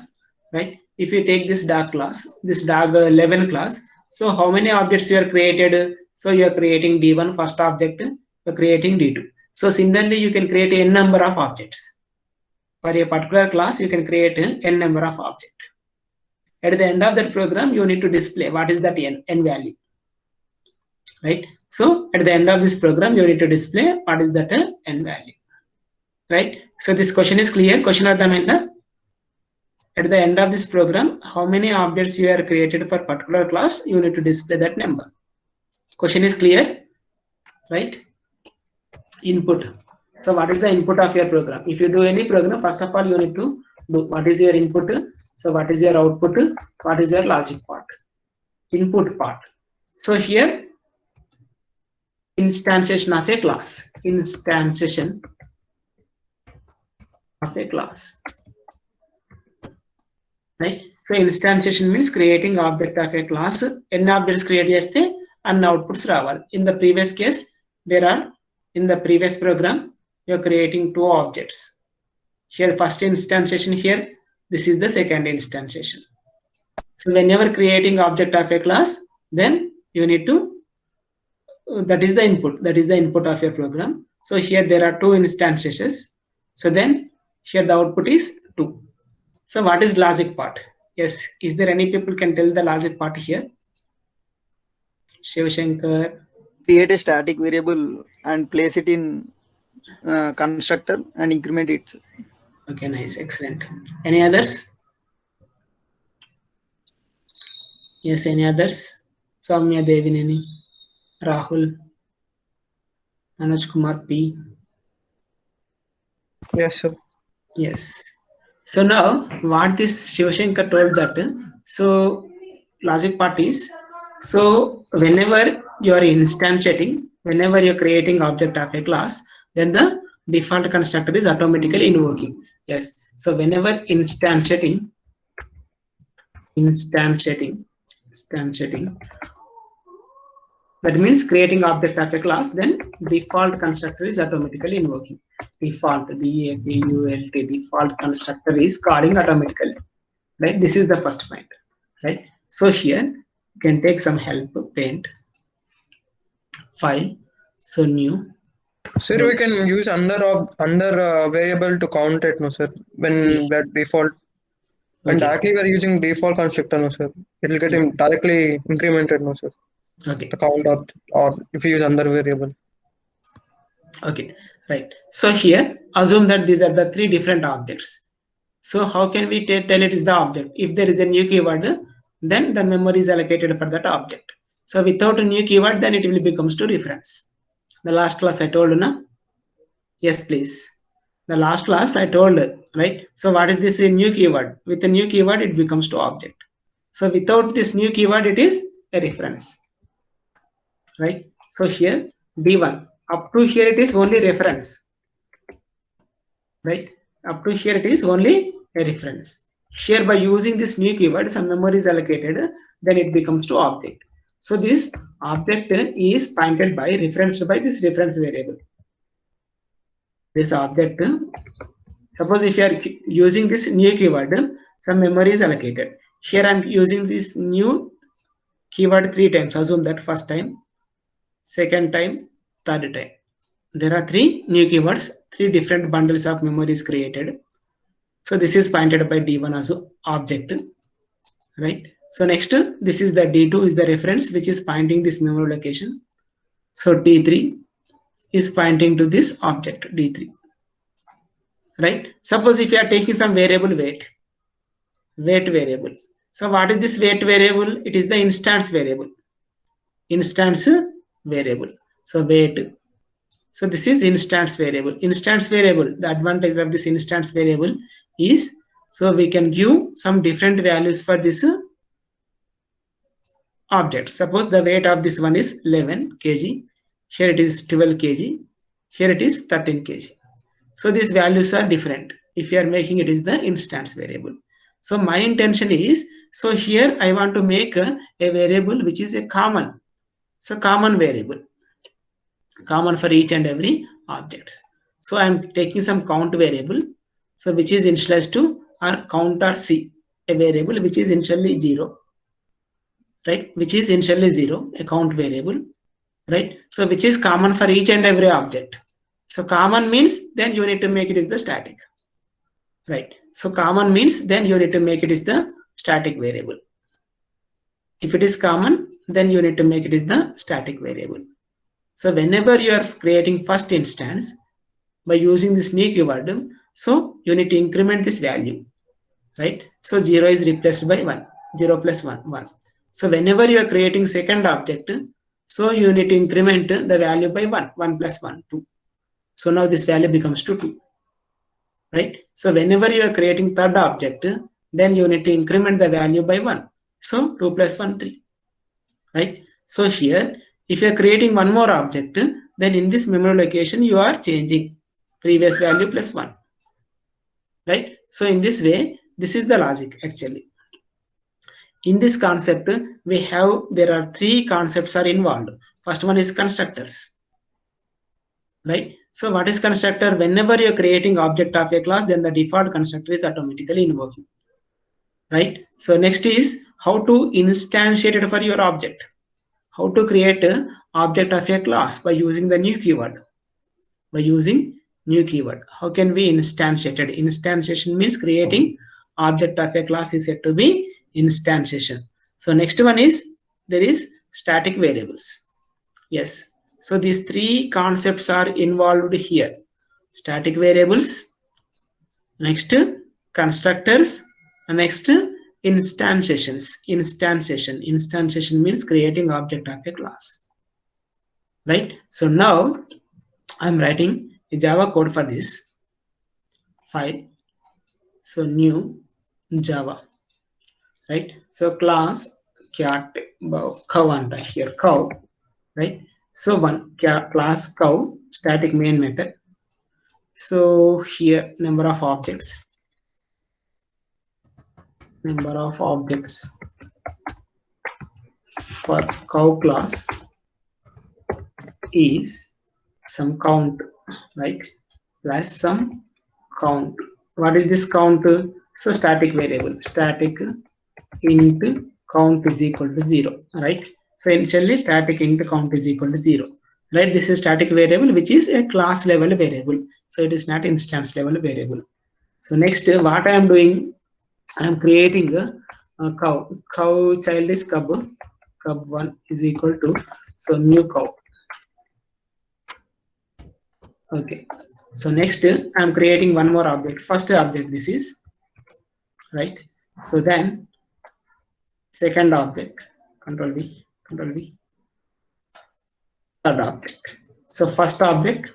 [SPEAKER 1] right? If you take this dog class, this dog 11 class, so how many objects you are created? So you are creating D1 first object, you are creating D2. So similarly, you can create n number of objects. For a particular class, you can create n number of objects. At the end of that program, you need to display what is that n value. Right? So at the end of this program, you need to display what is that n value. Right? So this question is clear. Question ardhamainda? At the end of this program, how many objects you are created for particular class, you need to display that number. Question is clear? Right? Input. So what is the input of your program? If you do any program, first of all, you need to do what is your input, so what is your output, what is your logic part, input part. So here, instantiation of a class, instantiation of a class, right? So instantiation means creating object of a class. N objects create chesthe and outputs raval. In the previous case, there are, in the previous program, you are creating 2 objects. Here first instantiation, here this is the second instantiation. So whenever creating object of a class, then you need to, that is the input of your program. So here there are 2 instantiations. So then here the output is 2. So what is logic part? Yes, is there any people can tell the logic part here? Shivashankar.
[SPEAKER 4] Create a static variable and place it in constructor and increment it.
[SPEAKER 1] Okay, nice, excellent. Any others? Yes, any others? Soumya Devineni, Rahul, Manoj Kumar P.
[SPEAKER 7] Yes, sir.
[SPEAKER 1] Yes. So now what this Shivashankar told that, so logic part is, so whenever you are instantiating, whenever you're creating object of a class, then the default constructor is automatically invoking. Yes. So whenever instantiating, that means creating object of a class, then default constructor is automatically invoking. Default, D-E-F-A-U-L-T, default constructor is calling automatically. Right? This is the first point. Right? So here you can take some help, paint, file, so new.
[SPEAKER 7] Sir, we can use under variable to count it, no sir, when that default. When
[SPEAKER 1] Okay.
[SPEAKER 7] directly we are using default constructor, no sir, it will get directly incremented, no sir.
[SPEAKER 1] Okay.
[SPEAKER 7] The count of, or if you use under variable.
[SPEAKER 1] Okay, right. So here, assume that these are the 3 different objects. So how can we tell it is the object? If there is a new keyword, then the memory is allocated for that object. So without a new keyword, then it will becomes to reference. The last class I told, na? Yes, please. The last class I told, right? So what is this new keyword? With a new keyword, it becomes to object. So without this new keyword, it is a reference. Right? So here, D1. Up to here it is only reference, right? Up to here it is only a reference. Here by using this new keyword, some memory is allocated, then it becomes to object. So this object is pointed by, referenced by this reference variable. This object, suppose if you are using this new keyword, some memory is allocated. Here I am using this new keyword 3 times. Assume that first time, second time, third time. There are 3 new keywords, 3 different bundles of memory is created. So this is pointed by D1 as object, right? So next, this is the D2 is the reference which is pointing this memory location. So D3 is pointing to this object D3, right? Suppose if you are taking some variable weight variable. So what is this weight variable? It is the instance variable. So weight. So this is instance variable. The advantage of this instance variable is, so we can give some different values for this object. Suppose the weight of this one is 11 kg. Here it is 12 kg. Here it is 13 kg. So these values are different. If you are making it is the instance variable. So my intention is, so here I want to make a variable which is a common. So common variable, common for each and every objects. So I am taking some count variable, so which is initialized to or counter C, a variable which is initially 0, right? Which is initially 0, a count variable, right? So which is common for each and every object. So common means then you need to make it is the static, right? So common means then you need to make it is the static variable. If it is common, then you need to make it is the static variable. So whenever you are creating first instance by using this new keyword, so you need to increment this value, right? So 0 is replaced by 1, 0 plus 1, 1. So whenever you are creating second object, so you need to increment the value by 1, 1 plus 1, 2. So now this value becomes to 2, right? So whenever you are creating third object, then you need to increment the value by 1. So 2 plus 1, 3, right? So here, if you are creating one more object, then in this memory location, you are changing previous value plus 1, right? So in this way, this is the logic actually. In this concept, there are three concepts are involved. First one is constructors, right? So what is constructor? Whenever you're creating object of a class, then the default constructor is automatically invoking, right? So next is how to instantiate it for your object. How to create an object of a class by using the new keyword. By using new keyword, how can we instantiate it? Instantiation means creating object of a class is said to be instantiation. So next one is there is static variables. Yes. So these three concepts are involved here. Static variables, next constructors, and next instantiations. Instantiation means creating object of a class, right? So now I'm writing a Java code for this file. So new Java, right? So class cat cow and here cow, right? So one class cow static main method. So here number of objects for cow class is some count, right? Plus some count. What is this count? So static variable, static int count is equal to 0, right? So initially static int count is equal to 0, right? This is static variable which is a class level variable, so it is not instance level variable. So next what I am doing, I am creating a cow child is cub1 is equal to, so new cow. Okay, so next I am creating one more object. First object this is, right? So then second object, control V, third object. So first object,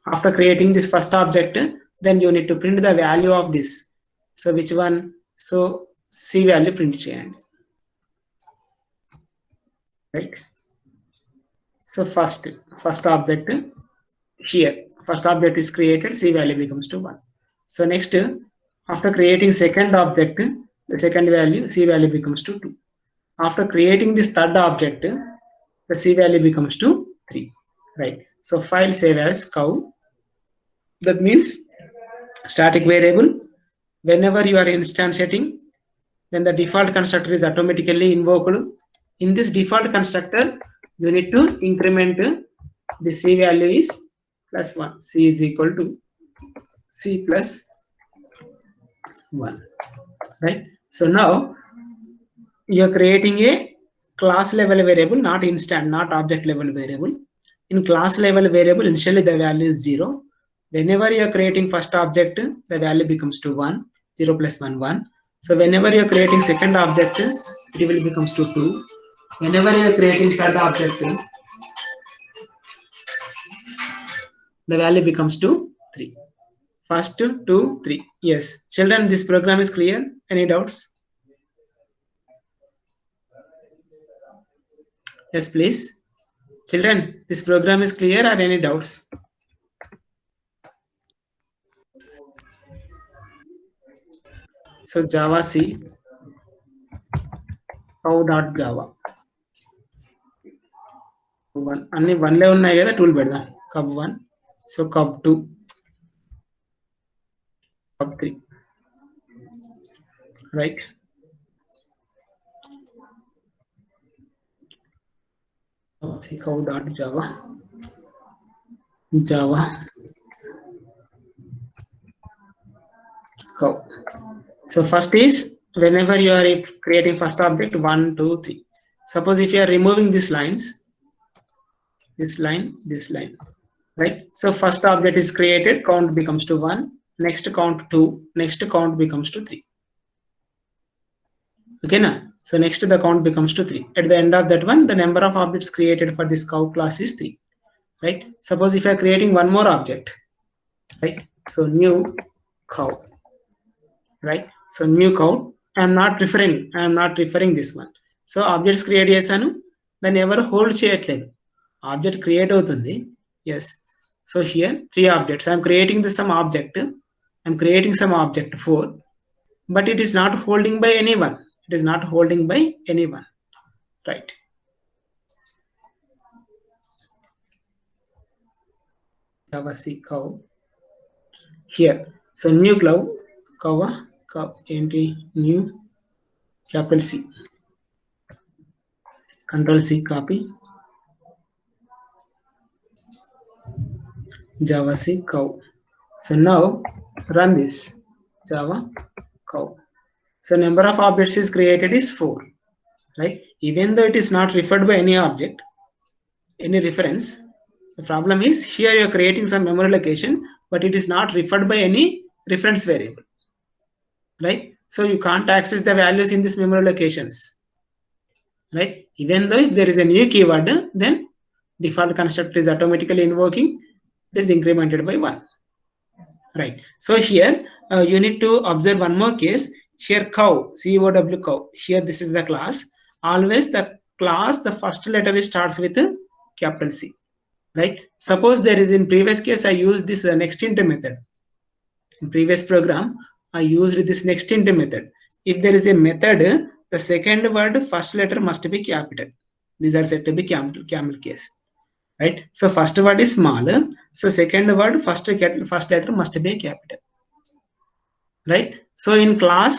[SPEAKER 1] after creating this first object, then you need to print the value of this. So which one? So C value print cheyandi, right? So first object here, first object is created, C value becomes to 1. So next, after creating second object, the second value, C value becomes to 2. After creating this third object, the C value becomes to 3, right? So file save as cow. That means static variable, whenever you are instantiating, then the default constructor is automatically invoked. In this default constructor, you need to increment the C value is plus 1. C is equal to C plus 1, right? So now you are creating a class level variable, not object level variable. In class level variable, initially the value is 0. Whenever you are creating first object, the value becomes to 1. 0 plus 1, 1. So whenever you are creating second object, it will becomes to 2. Whenever you are creating third object, the value becomes to 3. First 2, 3. Yes, children, this program is clear. Any doubts? Yes, please. Children, this program is clear or any doubts? So Java C, cow.java. అన్ని వన్లే ఉన్నాయి కదా, tool పెడదాం. Cub 1, so cub 2, cub 3, right. cow.java, java cow. So first is, whenever you are creating first object 1, 2, 3. Suppose if you are removing these lines, this line, right? So first object is created, count becomes to 1, next count 2, next count becomes to 3. Okay na? So next the count becomes to 3. At the end of that one, the number of objects created for this cow class is 3, right? Suppose if you are creating one more object, right? So new cow, right? So new cow, I am not referring this one. So objects create chesanu, then ever hold cheyatledu, object create avutundi. Yes, so here 3 objects I am creating some object, I am creating some object 4, but it is not holding by anyone, right? Java C cow here. So new cow entry new capital C, control C, copy, Java C cow. So now run this Java cow. So number of objects is created is 4, right? Even though it is not referred by any object, any reference, the problem is here you are creating some memory location, but it is not referred by any reference variable, right? So you can't access the values in these memory locations, right? Even though if there is a new keyword, then default constructor is automatically invoking, it is incremented by 1, right? So here you need to observe one more case. Here cow, cow cow, here this is the class. Always the class, the first letter starts with a capital C, right? Suppose there is, in previous case I used this nextInt method. In previous program I used this nextInt method. If there is a method, the second word first letter must be capital. These are said to be camel case, right? So first word is small, so second word first letter must be capital, right? So in class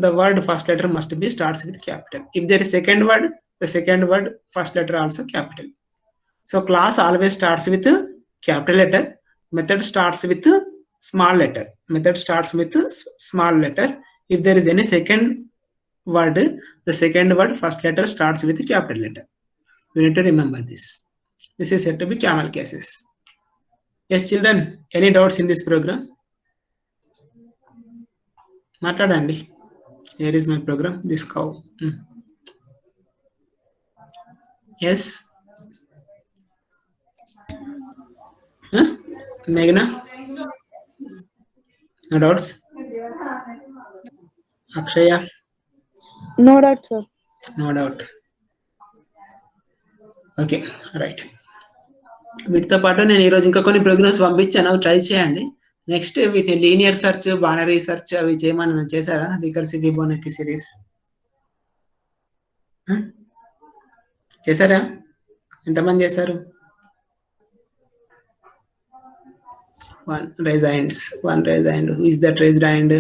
[SPEAKER 1] the word first letter must be starts with capital. If there is second word, the second word first letter also capital. So class always starts with capital letter, method starts with small letter, If there is any second word, the second word first letter starts with capital letter. You need to remember this. This is said to be camel cases. Yes children, any doubts in this program? Matadandi. Here is my program, this cow. Yes. Huh? Meghna? No doubts? Akshaya?
[SPEAKER 2] No doubt, sir.
[SPEAKER 1] No doubt. Okay right. వీటితో పాటు నేను ఈరోజు ఇంకా కొన్ని programmes పంపించాను, అవి try చేయండి. Next వీటిని లీనియర్ సెర్చ్, బైనరీ సెర్చ్ అవి చేయమని చేశారా? రికర్సివ్ ఫిబొనాచి సిరీస్ చేశారా? ఎంతమంది చేశారు? One raise hands. Who is that raised hand?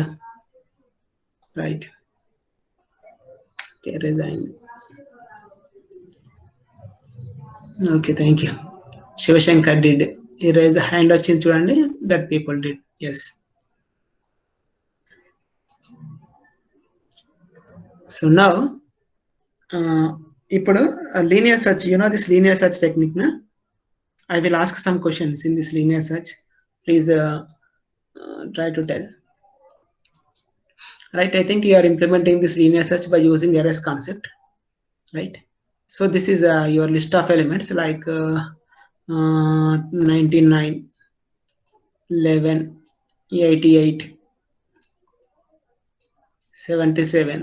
[SPEAKER 1] Right. Okay, raise hand. Okay, thank you. Shivashankar did. He raised a hand వచ్చింది చూడండి. That people did. Yes. So now, ఇప్పుడు linear search, you know this linear search technique, na? I will ask some questions in this linear search. Please try to tell. Right, I think you are implementing this linear search by using arrays concept, right? So this is your list of elements like 99, 11, 88, 77.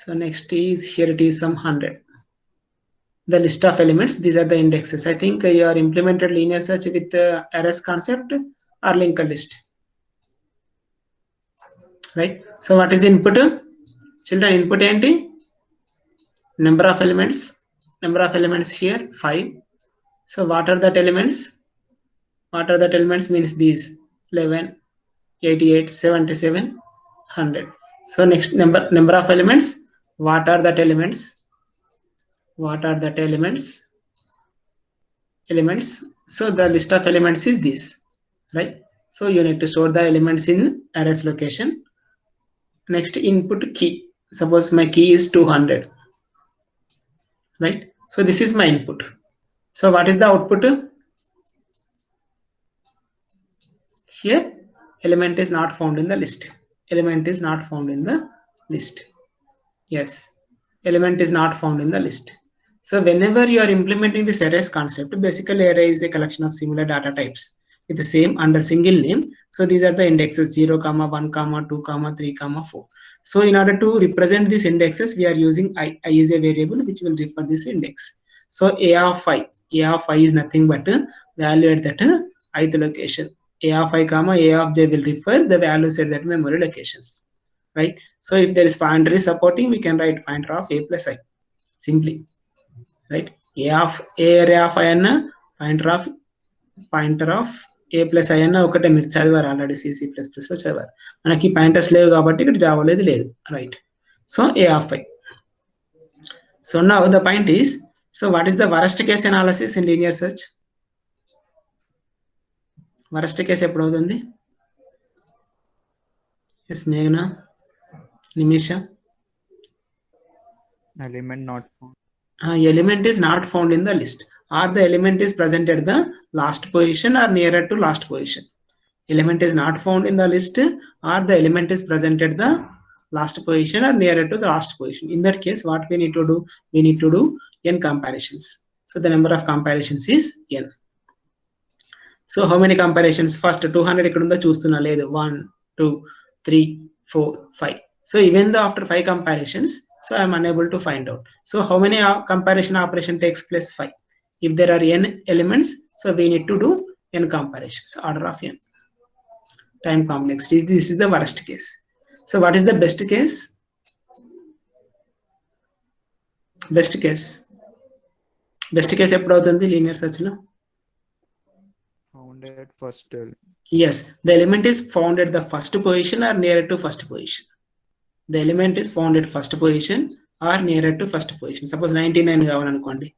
[SPEAKER 1] So next is, here it is some 100. the list of elements. These are the indexes. I think you are implemented linear search with arrays concept or linked list, right? So what is the input? Children, input enti? Number of elements. Number of elements here 5. So what are that elements? What are that elements means these 11, 88, 77, 100. So next number of elements. What are that elements? What are that elements? Elements. So the list of elements is this, right? So you need to store the elements in arrays location. Next, input key. Suppose my key is 200, right? So this is my input. So what is the output? Here, element is not found in the list. Element is not found in the list. Yes, element is not found in the list. So whenever you are implementing this arrays concept, basically array is a collection of similar data types with the same under single name. So these are the indexes 0, 1, 2, 3, 4. So in order to represent these indexes, we are using I is a variable which will refer this index. So a of I is nothing but a value at that ith location. A of I, A of j will refer the values at that memory locations, right? So if there is pointer is supporting, we can write pointer of a plus I simply, right? A array of I and pointer of a plus I అన్న ఒకటే మీరు చదివారు already C++ లో చదివారు. మనకి pointers లేవు కాబట్టి ఇక్కడ జావా లేదు, right? So a of I. So now the point is, so what is the worst case analysis in linear search? Worst case ఎప్పుడు అవుతుంది? Yes, Meghna, Nimisha.
[SPEAKER 5] Element not found.
[SPEAKER 1] Element is not found in the list, or the element is present at the last position or nearer to last position. Element is not found in the list, or the element is present at the last position or nearer to the last position. In that case, what we need to do? We need to do n comparisons. So the number of comparisons is n. So how many comparisons? First 200 ఇక్కడ ఉందో చూస్తున్నా, లేదు 1, 2, 3, 4, 5. So even though after 5 comparisons, so I am unable to find out. So how many comparison operation takes place? 5. If there are n elements, so we need to do n comparisons, order of n. Time complexity, this is the worst case. So what is the best case? Best case ఎప్పుడు అవుతుంది linear search లో?
[SPEAKER 5] Found at first element.
[SPEAKER 1] Yes, the element is found at the first position or nearer to first position. The element is found at first position or nearer to first position. Suppose 99 కావాలనుకోండి.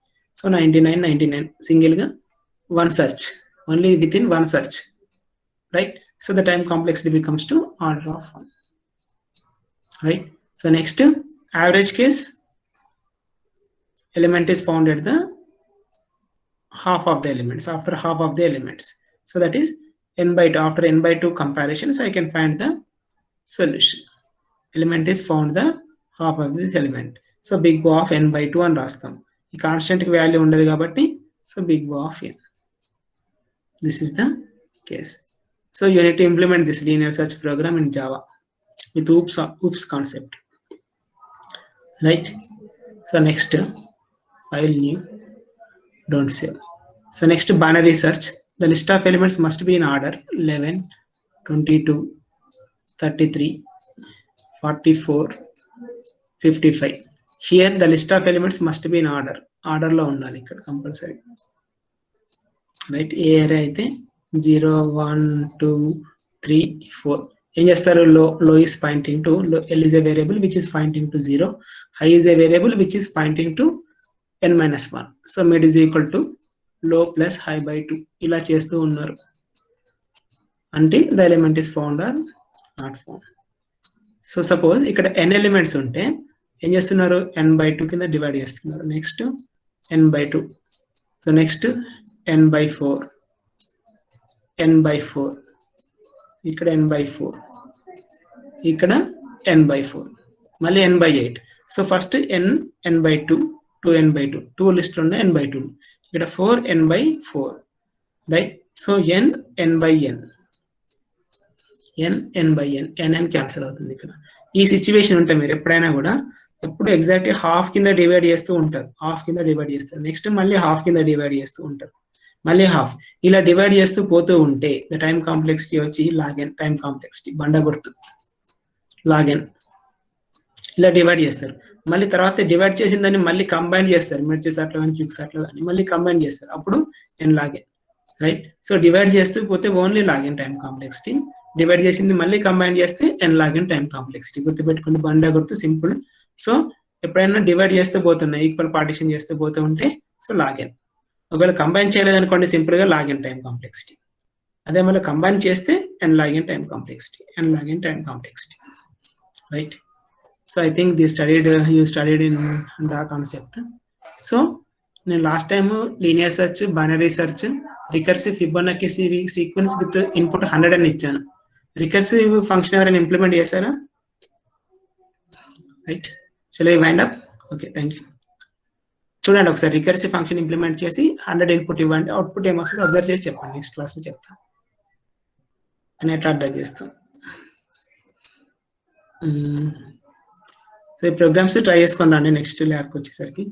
[SPEAKER 1] So 99 single ga one search, only within one search, right? So the time complexity becomes to order of 1, right? So next, average case, element is found at the half of the elements, after half of the elements. So that is n by 2. After n by 2 comparisons, I can find the solution. Element is found the half of this element. So big O of n by 2 అని రాస్తాం. ఈ constant కి value ఉండదు కాబట్టి, so big O of n. This is the case. So you need to implement this linear search program in Java with OOPS concept, right? So next, file new, don't save. So next, binary search. The list of elements must be in order 11, 22, 33, 44, 55. Here the list of elements must be in order. Order లో ఉండాలి ఇక్కడ compulsory, right? ఏ area అయితే 0, 1, 2, 3, 4. ఏం చేస్తారు? లో is pointing to, L is a variable which is pointing to 0. High is a variable which is pointing to n-1. So mid is equal to low plus high by 2. ఇలా చేస్తూ ఉన్నారు until the element is found or not found. So suppose ఇక్కడ n elements ఉంటే ఏం చేస్తున్నారు? n by 2 కింద divide చేస్తున్నారు. Next n by 2. So next n by 4, n by 4, ఇక్కడ n by 4, ఇక్కడ n by 4, మళ్ళీ n by 8. So first n by 2, 2n by 2, 2 list ఉన్నాయి n by 2, ఇక్కడ 4n by 4, right? So n by n, n by n, n cancel అవుతుంది ఇక్కడ. ఈ situation ఉంటే మీరు ఎప్పుడైనా కూడా ఎప్పుడు ఎగ్జాక్ట్ హాఫ్ కింద డివైడ్ చేస్తూ ఉంటారు, హాఫ్ కింద డివైడ్ చేస్తారు, నెక్స్ట్ మళ్ళీ హాఫ్ కింద డివైడ్ చేస్తూ ఉంటారు, మళ్ళీ హాఫ్, ఇలా డివైడ్ చేస్తూ పోతూ ఉంటే ద టైం కాంప్లెక్సిటీ వచ్చి లాగెన్ టైం కాంప్లెక్సిటీ, బండ గుర్తు లాగెన్, ఇలా డివైడ్ చేస్తారు. మళ్ళీ తర్వాత డివైడ్ చేసిన దాన్ని మళ్ళీ కంబైన్ చేస్తారు, మెర్జెస్ అట్లా కానీ క్విక్స్ అట్లా కానీ మళ్ళీ కంబైన్ చేస్తారు, అప్పుడు ఎన్ లాగెన్, రైట్. సో డివైడ్ చేస్తూ పోతే ఓన్లీ లాగెన్ టైం కాంప్లెక్సిటీ, డివైడ్ చేసింది మళ్ళీ కంబైన్ చేస్తే ఎన్ లాగెన్ టైం కాంప్లెక్సిటీ. గుర్తుపెట్టుకుని బండ గుర్తు సింపుల్. సో ఎప్పుడైనా డివైడ్ చేస్తూ పోతున్నాయి, ఈక్వల్ పార్టిషన్ చేస్తూ పోతూ ఉంటే సో లాగెన్. ఒకవేళ కంబైన్ చేయలేదనుకోండి సింపుల్ గా లాగెన్ టైం కాంప్లెక్సిటీ. అదే మళ్ళీ కంబైన్ చేస్తే n log n time complexity, n log n time complexity, right. So I think you studied in the concept. So నేను last time linear search, binary search, recursive Fibonacci sequence with input 100 అని ఇచ్చాను. Recursive function ఎవరైనా implement చేశారా? Right, shall we wind up? Okay, thank you. చూడండి ఒకసారి recursive function implement చేసి 100 input ఇవ్వండి, output ఏమొస్తుందో observe చేసి చెప్పండి, నెక్స్ట్ క్లాస్లో చెప్తాను నేను ఎట్లా అర్థం చేస్తాను. సో ఈ ప్రోగ్రామ్స్ ట్రై చేసుకొని రండి నెక్స్ట్ ల్యాబ్కి వచ్చేసరికి.